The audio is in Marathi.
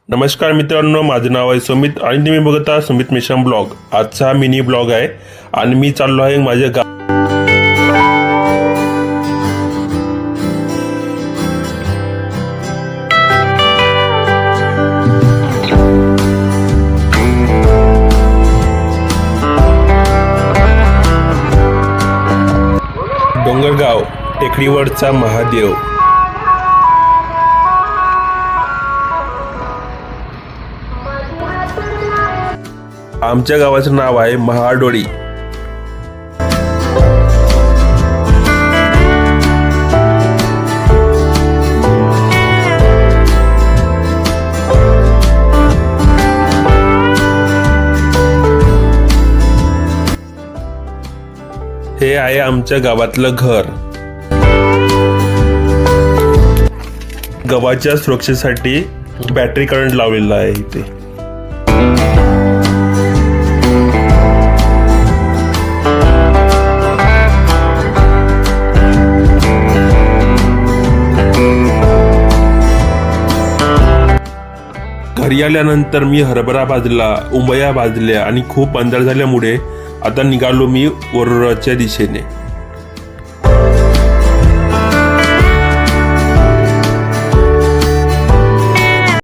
नमस्कार मित्रांनो, माझं नाव आहे सुमित आणि तुम्ही बघता सुमित मिशन ब्लॉग। आजचा मिनी ब्लॉग आहे आणि मी चाललो आहे माझ्या डोंगरगाव टेकडीवरचा महादेव। आमच्या गावाचं नाव आहे महाडोळी। हे आहे आमच्या गावातलं घर। गावाच्या सुरक्षेसाठी बॅटरी करंट लावलेला आहे इथे। घरी आल्यानंतर मी हरभरा भाजला, उंबया भाजल्या आणि खूप अंधार झाल्यामुळे आता निघालो मी वरोराच्या दिशेने।